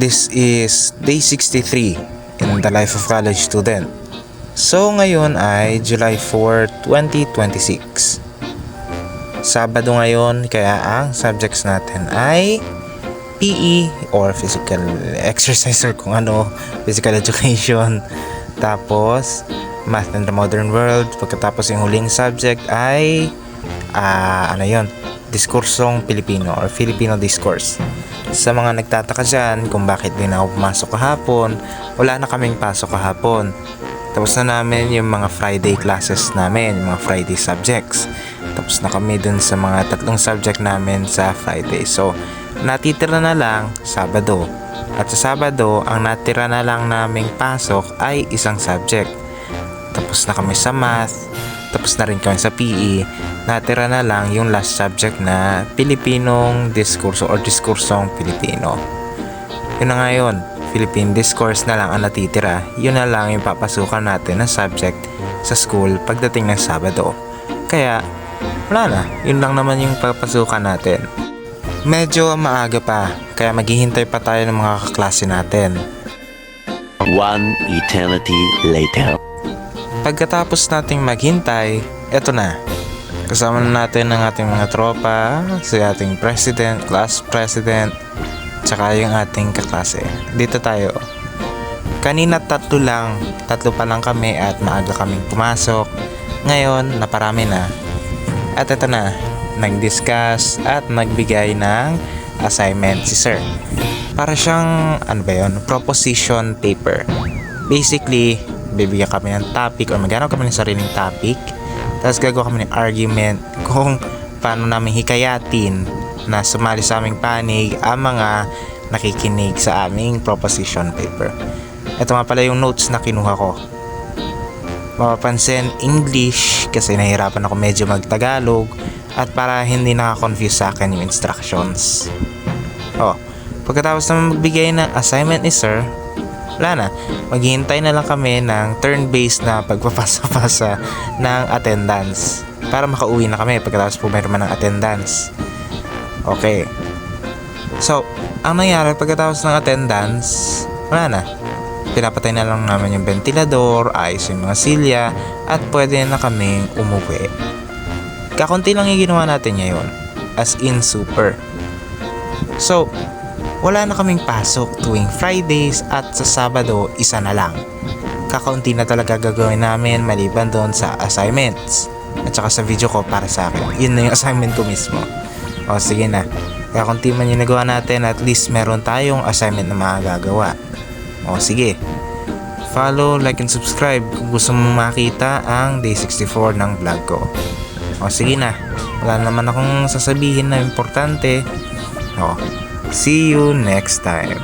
This is day 63 in the life of college student. So ngayon ay July 4, 2026. Sabado ngayon, kaya ang subjects natin ay PE or physical exercise or kung ano, physical education. Tapos math in the modern world. Pagkatapos yung huling subject ay diskursong Pilipino or Filipino discourse. Sa mga nagtataka dyan kung bakit din ako pumasok kahapon, wala na kaming pasok kahapon. Tapos na namin yung mga Friday classes namin, yung mga Friday subjects. Tapos na kami dun sa mga 3 subject namin sa Friday. So, natitira na lang Sabado. At sa Sabado, ang natira na lang naming pasok ay isang subject. Tapos na kami sa math, tapos na rin kami sa PE. Natira na lang yung last subject na Pilipinong diskurso or diskursong Pilipino. Yun na nga yun, Philippine discourse na lang ang natitira. Yun na lang yung papasukan natin na subject sa school pagdating ng Sabado. Kaya wala na, yun lang naman yung papasukan natin. Medyo maaga pa, kaya maghihintay pa tayo ng mga kaklase natin. One eternity later. Pagkatapos nating maghintay, eto na. Kasama na natin ang ating mga tropa, si ating president, class president, tsaka yung ating kaklase. Dito tayo. Kanina 3 pa lang kami at maaga kaming pumasok. Ngayon, naparami na. At eto na, nag-discuss at nagbigay ng assignment si sir. Para siyang, proposition paper. Basically, bibigyan kami ng topic or maghanap kami ng sariling topic. Tapos gagawa kami ng argument kung paano namin hikayatin na sumali sa aming panig ang mga nakikinig sa aming proposition paper. Ito nga pala yung notes na kinuha ko. Mapapansin, English kasi nahihirapan ako medyo mag-Tagalog at para hindi naka-confuse sa akin yung instructions. Pagkatapos naman magbigay ng assignment ni sir, wala na, maghihintay na lang kami ng turn-based na pagpapasa-pasa ng attendance para makauwi na kami pagkatapos pumirma ng attendance. Okay. So, ang nangyari pagkatapos ng attendance, wala na. Pinapatay na lang namin yung ventilador, ayos yung mga silya, at pwede na kaming umuwi. Kakunti lang yung ginawa natin ngayon, as in super. So, wala na kaming pasok tuwing Fridays at sa Sabado, isa na lang. Kakaunti na talaga gagawin namin maliban doon sa assignments. At saka sa video ko para sa akin. Yun na yung assignment ko mismo. Sige na. Kakaunti man yung nagawa natin, at least meron tayong assignment na magagawa. Sige. Follow, like, and subscribe kung gusto mong makita ang day 64 ng vlog ko. Sige na. Wala naman akong sasabihin na importante. See you next time.